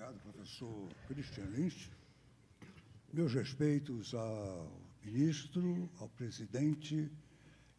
Obrigado, professor Christian Lynch. Meus respeitos ao ministro, ao presidente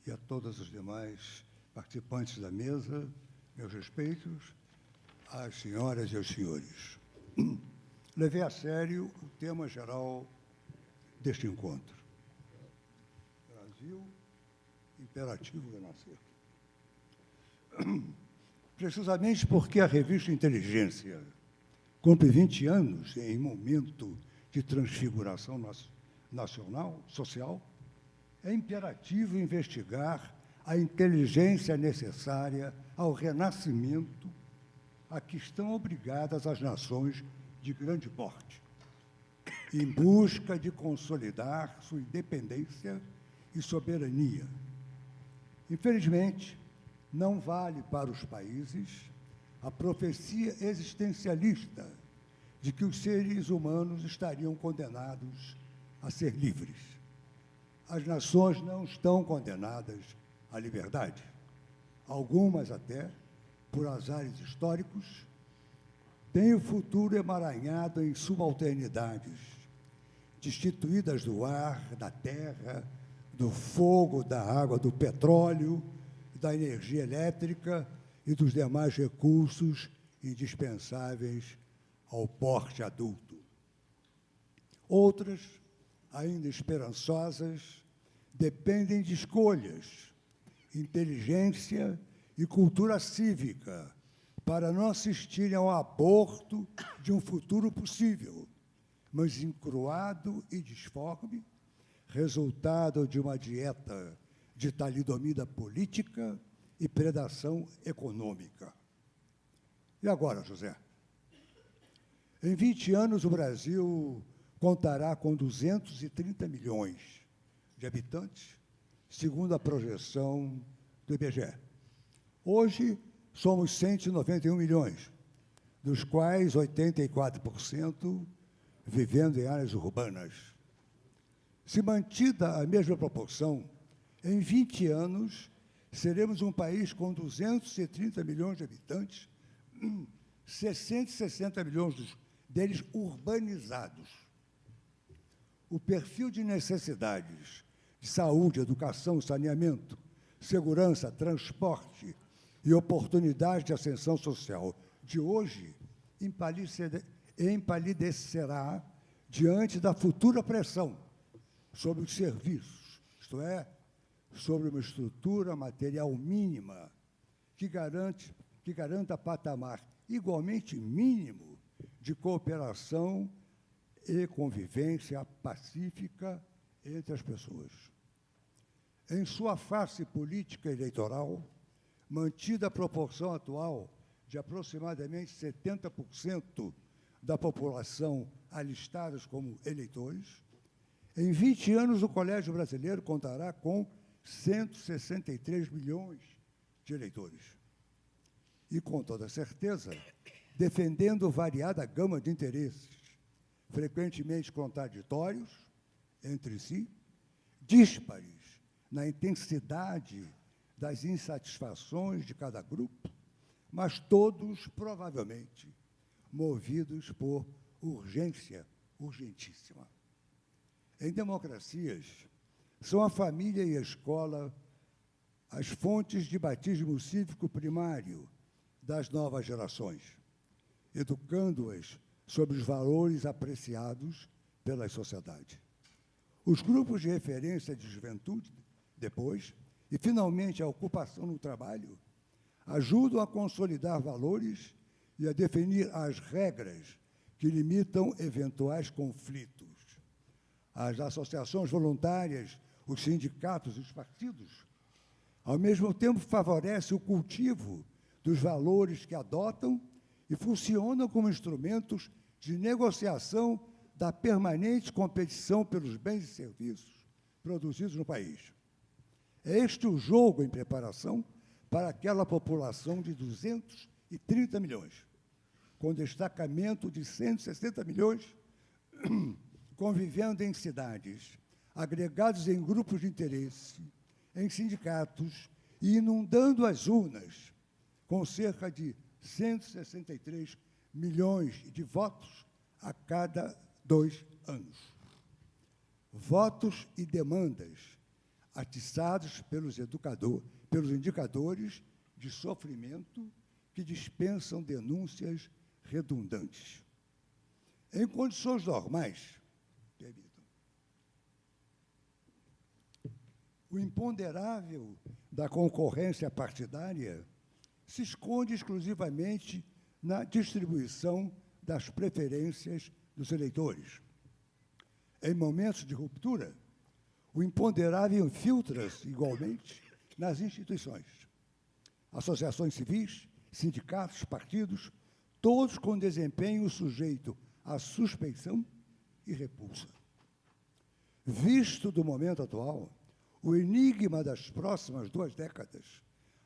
e a todos os demais participantes da mesa. Meus respeitos às senhoras e aos senhores. Levei a sério o tema geral deste encontro. Brasil, imperativo renascer. Precisamente porque a revista Inteligência cumpre 20 anos em momento de transfiguração nacional, social, é imperativo investigar a inteligência necessária ao renascimento a que estão obrigadas as nações de grande porte, em busca de consolidar sua independência e soberania. Infelizmente, não vale para os países a profecia existencialista de que os seres humanos estariam condenados a ser livres. As nações não estão condenadas à liberdade. Algumas até, por azares históricos, têm o futuro emaranhado em subalternidades, destituídas do ar, da terra, do fogo, da água, do petróleo, da energia elétrica e dos demais recursos indispensáveis ao porte adulto. Outras, ainda esperançosas, dependem de escolhas, inteligência e cultura cívica para não assistirem ao aborto de um futuro possível, mas encruado e disforme, resultado de uma dieta de talidomida política e predação econômica. E agora, José? Em 20 anos, o Brasil contará com 230 milhões de habitantes, segundo a projeção do IBGE. Hoje, somos 191 milhões, dos quais 84% vivendo em áreas urbanas. Se mantida a mesma proporção, em 20 anos, seremos um país com 230 milhões de habitantes, 660 milhões deles urbanizados. O perfil de necessidades de saúde, educação, saneamento, segurança, transporte e oportunidades de ascensão social de hoje empalidecerá diante da futura pressão sobre os serviços, isto é, sobre uma estrutura material mínima que garanta patamar igualmente mínimo de cooperação e convivência pacífica entre as pessoas. Em sua face política eleitoral, mantida a proporção atual de aproximadamente 70% da população alistados como eleitores, em 20 anos o Colégio Brasileiro contará com 163 milhões de eleitores. E, com toda certeza, defendendo variada gama de interesses, frequentemente contraditórios entre si, díspares na intensidade das insatisfações de cada grupo, mas todos, provavelmente, movidos por urgência urgentíssima. Em democracias, são a família e a escola as fontes de batismo cívico primário das novas gerações, educando-as sobre os valores apreciados pela sociedade. Os grupos de referência de juventude, depois, e, finalmente, a ocupação no trabalho, ajudam a consolidar valores e a definir as regras que limitam eventuais conflitos. As associações voluntárias, os sindicatos e os partidos, ao mesmo tempo, favorecem o cultivo dos valores que adotam e funcionam como instrumentos de negociação da permanente competição pelos bens e serviços produzidos no país. É este o jogo em preparação para aquela população de 230 milhões, com destacamento de 160 milhões convivendo em cidades, agregados em grupos de interesse, em sindicatos e inundando as urnas, com cerca de 163 milhões de votos a cada 2 anos. Votos e demandas atiçados pelos indicadores de sofrimento que dispensam denúncias redundantes. Em condições normais, o imponderável da concorrência partidária se esconde exclusivamente na distribuição das preferências dos eleitores. Em momentos de ruptura, o imponderável infiltra-se igualmente nas instituições. Associações civis, sindicatos, partidos, todos com desempenho sujeito à suspeição e repulsa. Visto do momento atual, o enigma das próximas 2 décadas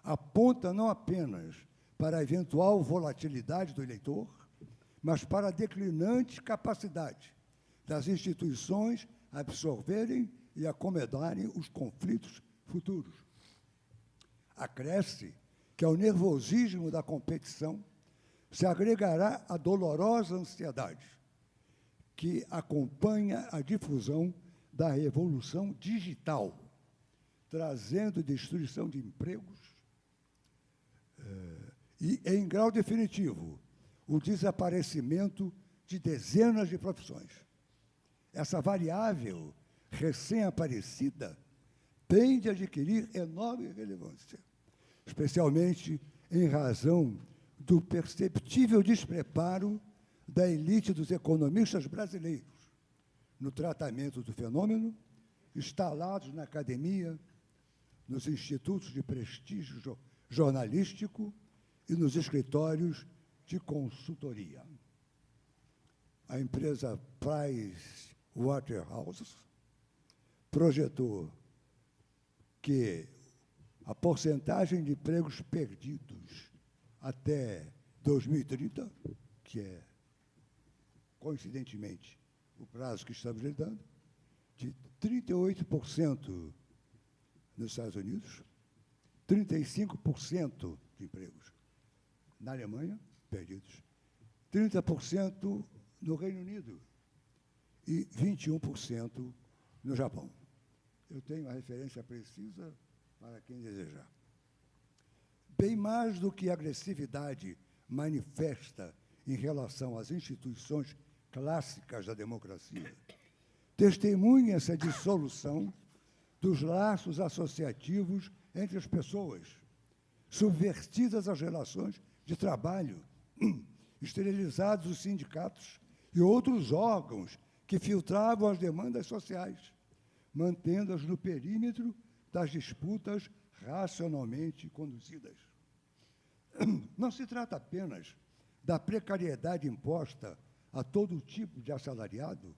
aponta não apenas para a eventual volatilidade do eleitor, mas para a declinante capacidade das instituições absorverem e acomodarem os conflitos futuros. Acresce que ao nervosismo da competição se agregará a dolorosa ansiedade que acompanha a difusão da revolução digital, trazendo destruição de empregos e, em grau definitivo, o desaparecimento de dezenas de profissões. Essa variável recém-aparecida tende a adquirir enorme relevância, especialmente em razão do perceptível despreparo da elite dos economistas brasileiros no tratamento do fenômeno, instalados na academia, nos institutos de prestígio jornalístico e nos escritórios de consultoria. A empresa Pricewaterhouse projetou que a porcentagem de empregos perdidos até 2030, que é, coincidentemente, o prazo que estamos lidando, de 38% nos Estados Unidos, 35% de empregos na Alemanha, perdidos, 30% no Reino Unido e 21% no Japão. Eu tenho a referência precisa para quem desejar. Bem mais do que agressividade manifesta em relação às instituições clássicas da democracia, testemunha essa dissolução dos laços associativos entre as pessoas, subvertidas as relações de trabalho, esterilizados os sindicatos e outros órgãos que filtravam as demandas sociais, mantendo-as no perímetro das disputas racionalmente conduzidas. Não se trata apenas da precariedade imposta a todo tipo de assalariado,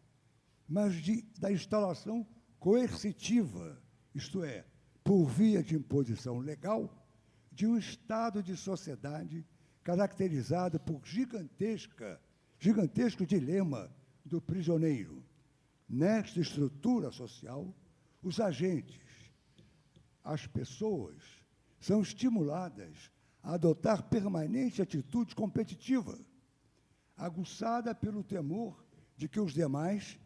mas da instalação coercitiva, isto é, por via de imposição legal, de um estado de sociedade caracterizado por gigantesco dilema do prisioneiro. Nesta estrutura social, os agentes, as pessoas, são estimuladas a adotar permanente atitude competitiva, aguçada pelo temor de que os demais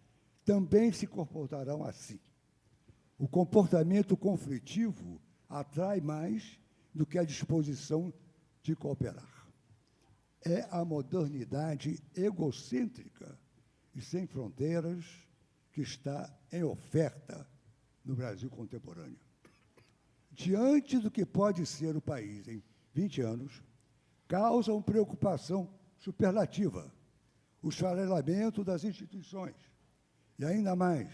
também se comportarão assim. O comportamento conflitivo atrai mais do que a disposição de cooperar. É a modernidade egocêntrica e sem fronteiras que está em oferta no Brasil contemporâneo. Diante do que pode ser o país em 20 anos, causam preocupação superlativa o esfarelamento das instituições e, ainda mais,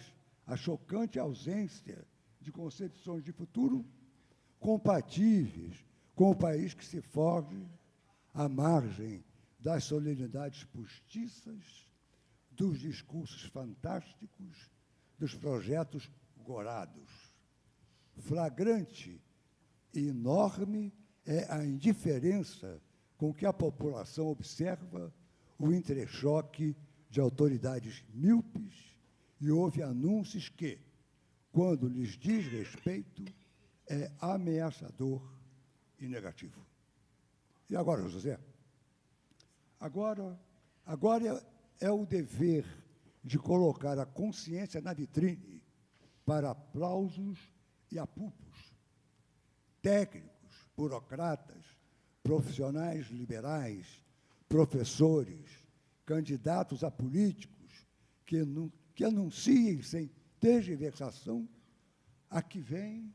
a chocante ausência de concepções de futuro compatíveis com o país que se forge à margem das solenidades postiças, dos discursos fantásticos, dos projetos gorados. Flagrante e enorme é a indiferença com que a população observa o entrechoque de autoridades míopes e ouve anúncios que, quando lhes diz respeito, é ameaçador e negativo. E agora, José, Agora é o dever de colocar a consciência na vitrine para aplausos e apupos. Técnicos, burocratas, profissionais liberais, professores, candidatos a políticos que anunciem sem tergiversação a que vêm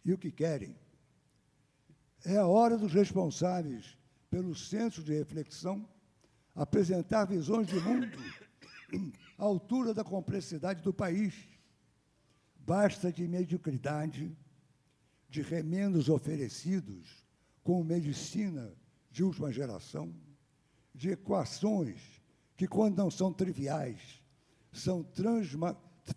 e o que querem. É a hora dos responsáveis pelo senso de reflexão apresentar visões de mundo à altura da complexidade do país. Basta de mediocridade, de remendos oferecidos com medicina de última geração, de equações que, quando não são triviais, são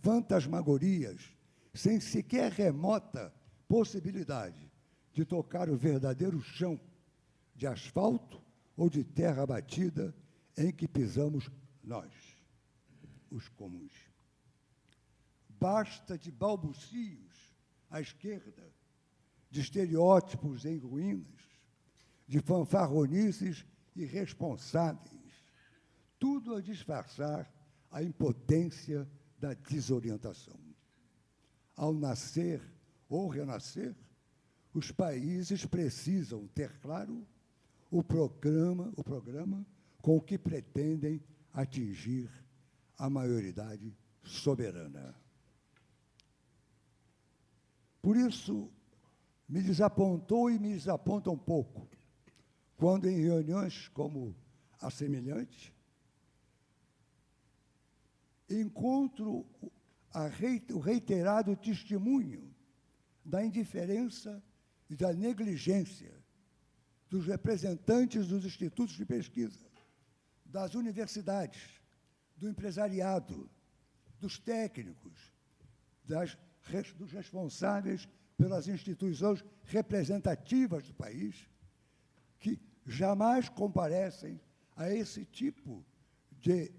fantasmagorias, sem sequer remota possibilidade de tocar o verdadeiro chão de asfalto ou de terra batida em que pisamos nós, os comuns. Basta de balbucios à esquerda, de estereótipos em ruínas, de fanfarronices irresponsáveis, tudo a disfarçar a impotência da desorientação. Ao nascer ou renascer, os países precisam ter claro o programa com o que pretendem atingir a maioridade soberana. Por isso, me desapontou e me desaponta um pouco quando, em reuniões como a semelhante, encontro o reiterado testemunho da indiferença e da negligência dos representantes dos institutos de pesquisa, das universidades, do empresariado, dos técnicos, dos responsáveis pelas instituições representativas do país, que jamais comparecem a esse tipo de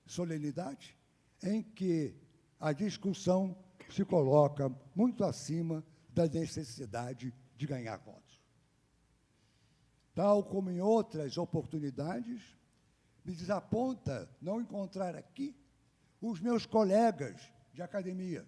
solenidade em que a discussão se coloca muito acima da necessidade de ganhar votos. Tal como em outras oportunidades, me desaponta não encontrar aqui os meus colegas de academia.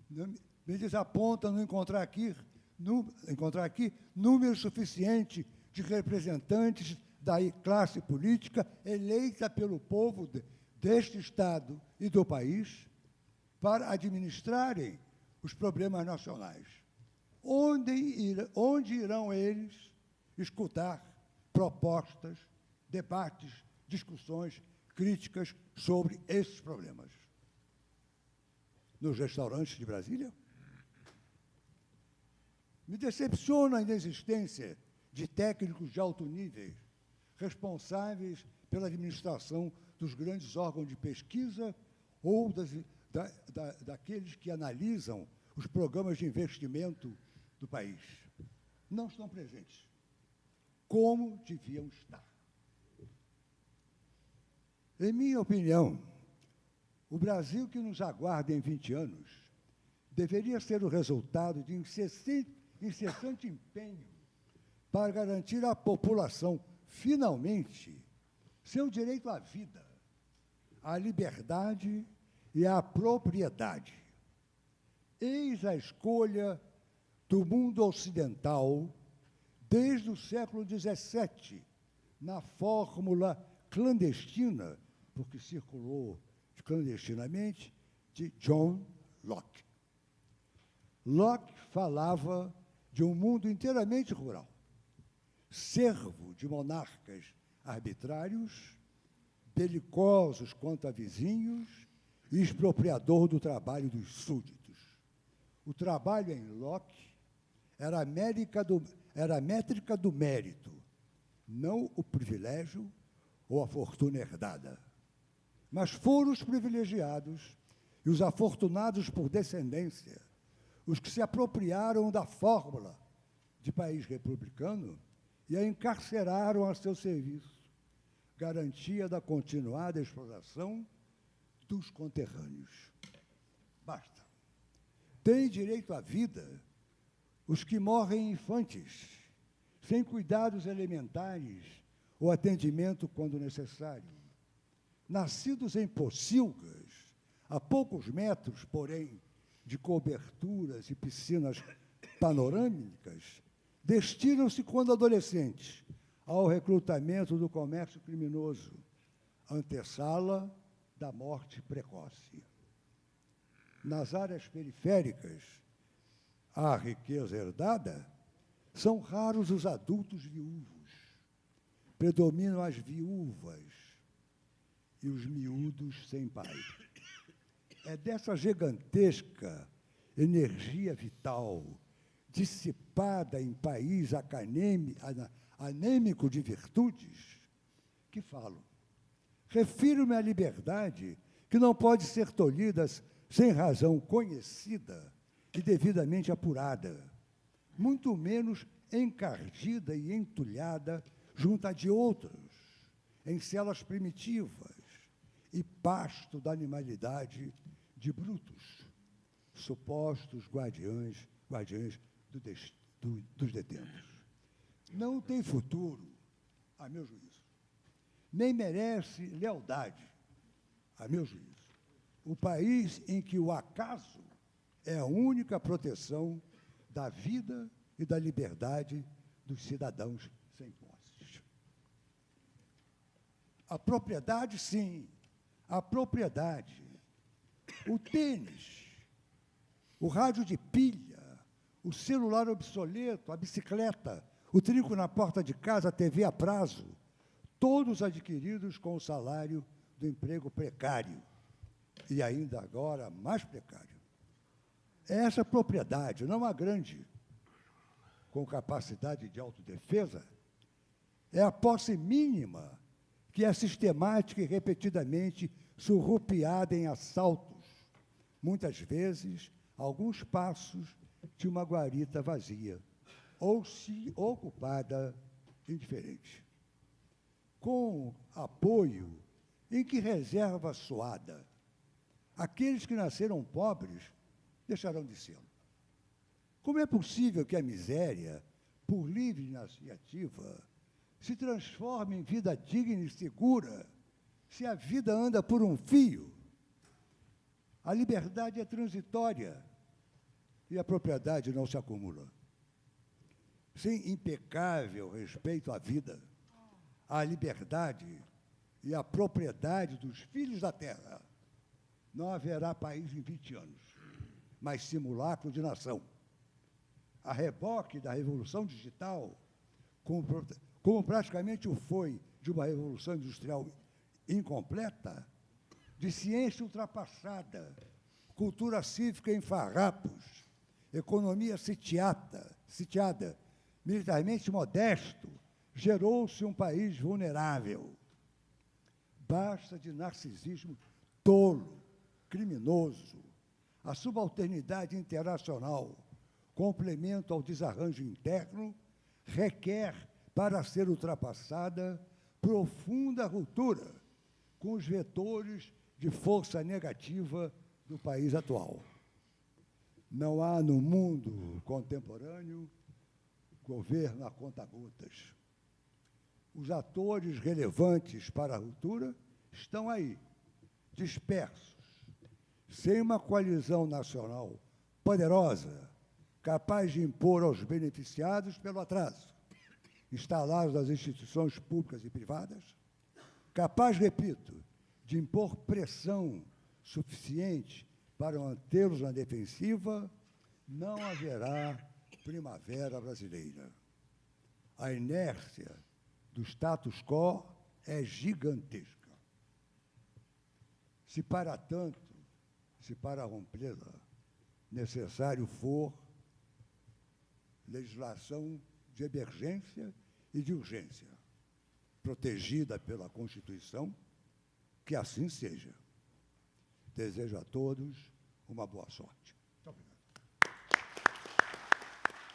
Me desaponta não encontrar aqui número suficiente de representantes da classe política eleita pelo povo deste Estado e do país para administrarem os problemas nacionais. Onde irão eles escutar propostas, debates, discussões, críticas sobre esses problemas? Nos restaurantes de Brasília? Me decepciona a inexistência de técnicos de alto nível, responsáveis pela administração dos grandes órgãos de pesquisa ou daqueles que analisam os programas de investimento do país. Não estão presentes, como deviam estar. Em minha opinião, o Brasil que nos aguarda em 20 anos deveria ser o resultado de incessante empenho para garantir à população, finalmente, seu direito à vida, à liberdade e à propriedade. Eis a escolha do mundo ocidental desde o século XVII, na fórmula clandestina, porque circulou clandestinamente, de John Locke. Locke falava de um mundo inteiramente rural, servo de monarcas arbitrários, belicosos quanto a vizinhos e expropriador do trabalho dos súditos. O trabalho em Locke era a métrica do mérito, não o privilégio ou a fortuna herdada. Mas foram os privilegiados e os afortunados por descendência os que se apropriaram da fórmula de país republicano e a encarceraram a seu serviço, garantia da continuada exploração dos conterrâneos. Basta. Têm direito à vida os que morrem infantes, sem cuidados elementares o atendimento quando necessário. Nascidos em pocilgas, a poucos metros, porém, de coberturas e piscinas panorâmicas, destinam-se, quando adolescentes, ao recrutamento do comércio criminoso, antessala da morte precoce. Nas áreas periféricas, à riqueza herdada, são raros os adultos viúvos. Predominam as viúvas e os miúdos sem pai. É dessa gigantesca energia vital, dissipada em país anêmico de virtudes, que falo. Refiro-me à liberdade, que não pode ser tolhida sem razão conhecida e devidamente apurada, muito menos encardida e entulhada junto a de outros, em celas primitivas e pasto da animalidade de brutos, supostos guardiães dos detentos. Não tem futuro, a meu juízo, nem merece lealdade, a meu juízo, o país em que o acaso é a única proteção da vida e da liberdade dos cidadãos sem posses. A propriedade, sim, a propriedade. O tênis, o rádio de pilha, o celular obsoleto, a bicicleta, o trinco na porta de casa, a TV a prazo, todos adquiridos com o salário do emprego precário, e ainda agora mais precário. Essa propriedade, não a grande, com capacidade de autodefesa, é a posse mínima que é sistemática e repetidamente surrupiada em assaltos, muitas vezes, a alguns passos de uma guarita vazia, ou se ocupada indiferente. Com apoio em que reserva suada, aqueles que nasceram pobres deixarão de ser. Como é possível que a miséria, por livre iniciativa, se transforme em vida digna e segura, se a vida anda por um fio? A liberdade é transitória e a propriedade não se acumula. Sem impecável respeito à vida, à liberdade e à propriedade dos filhos da terra, não haverá país em 20 anos, mas simulacro de nação. A reboque da revolução digital, como praticamente o foi de uma revolução industrial incompleta, de ciência ultrapassada, cultura cívica em farrapos, economia sitiada, militarmente modesto, gerou-se um país vulnerável. Basta de narcisismo tolo, criminoso. A subalternidade internacional, complemento ao desarranjo interno, requer, para ser ultrapassada, profunda ruptura com os vetores de força negativa do país atual. Não há no mundo contemporâneo governo a conta-gotas. Os atores relevantes para a ruptura estão aí, dispersos, sem uma coalizão nacional poderosa, capaz de impor aos beneficiados pelo atraso, instalados nas instituições públicas e privadas, capaz, repito, de impor pressão suficiente para mantê-los na defensiva, não haverá primavera brasileira. A inércia do status quo é gigantesca. Se para tanto, se para rompê-la, necessário for legislação de emergência e de urgência, protegida pela Constituição, que assim seja. Desejo a todos uma boa sorte.